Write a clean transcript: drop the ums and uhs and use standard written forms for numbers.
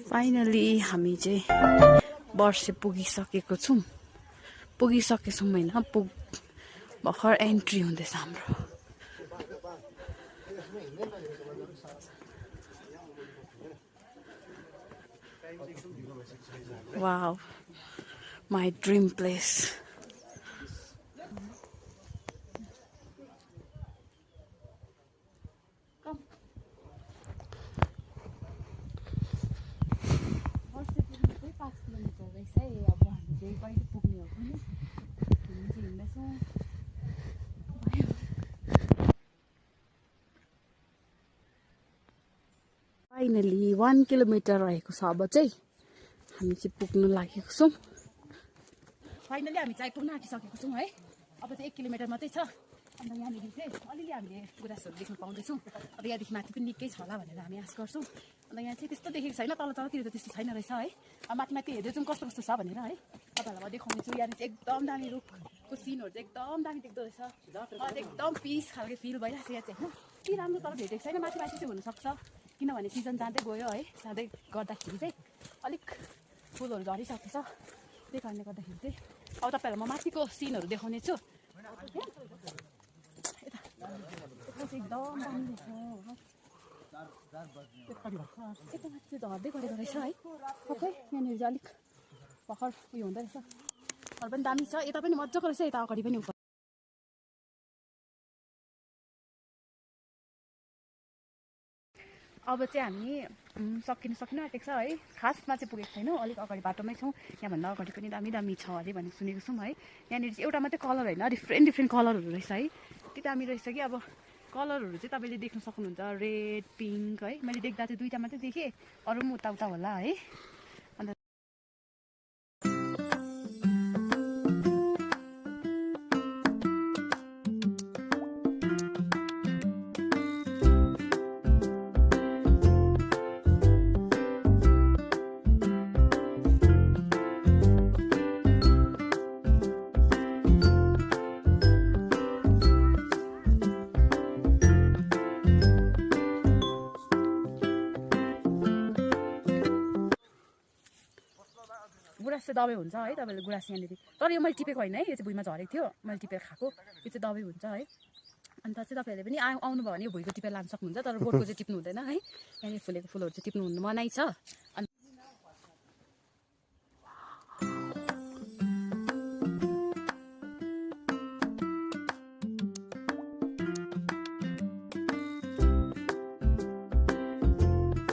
finally हामी चाहिँ वर्षे पुगिसकेको छौँ होइन भर्खर एन्ट्री हुँदैछ हाम्रो wow my dream place finally 1 kilometre रहेको छ अब चाहिँ हामी चाहिँ पुग्नु लागेको छौँ फाइनली हामी चाहिँ पुग्न आँटिसकेको छौँ है अब चाहिँ 1 किलोमिटर मात्रै छ अन्त यहाँनिर चाहिँ अलिअलि हामीले गुराँसहरू देख्न पाउँदैछौँ अब यहाँदेखि माथि पनि निकै छ होला भनेर हामी आश गर्छौँ अन्त यहाँ चाहिँ त्यस्तो देखेको छैन तलतिर त त्यस्तो छैन रहेछ है अब माथि हेर्दै जाउँ कस्तो कस्तो छ भनेर है तपाईँहरूलाई म देखाउँदैछु यहाँनिर चाहिँ एकदम दामी रुखको सिनहरू चाहिँ एकदम दामी देख्दो रहेछ एकदम पिस खालको फिल भइरहेको छ यहाँ चाहिँ होइन के राम्रो तर भेटेको छैन माथि चाहिँ हुनसक्छ किनभने सिजन जाँदै गयो है जाँदै गर्दाखेरि चाहिँ अलिक फुलहरू झरिसकेको छ त्यही कारणले गर्दाखेरि चाहिँ अब तपाईँहरूलाई म माथिको सिनहरू देखाउने छु एकदम दामी रहेछ यता माथि चाहिँ झर्दै गरेको रहेछ है सबै यहाँनिर चाहिँ अलिक भर्खर उयो हुँदो रहेछ अरू पनि दामी छ यता पनि मजाको रहेछ यता अगाडि पनि अब चाहिँ हामी सकिनु आँटेको छ है खासमा चाहिँ पुगेको छैनौँ अलिक अगाडि बाटोमै छौँ यहाँभन्दा अगाडि पनि दामी छ अरे भन्ने सुनेको छौँ है यहाँनिर चाहिँ एउटा मात्रै कलर होइन डिफ्रेन्ट कलरहरू रहेछ है यति दामी रहेछ कि अब कलरहरू चाहिँ तपाईँले देख्न सक्नुहुन्छ रेड पिङ्क है मैले देख्दा चाहिँ दुईवटा मात्रै देखेँ अरू पनि उता होला है अन्त गुराँस चाहिँ दबाई हुन्छ है तपाईँले गुराँस यहाँनिर तर यो मैले टिपेको होइन है यो चाहिँ भुइँमा झरेको थियो मैले टिपेर खाएको यो चाहिँ दबाई हुन्छ है अन्त चाहिँ तपाईँहरूले पनि आउनुभयो भने यो भुइँको टिपेर लान सक्नुहुन्छ तर बोटको चाहिँ टिप्नु हुँदैन है यहाँनिर फुलेको फुलहरू चाहिँ टिप्नु हुनु मनाइ छ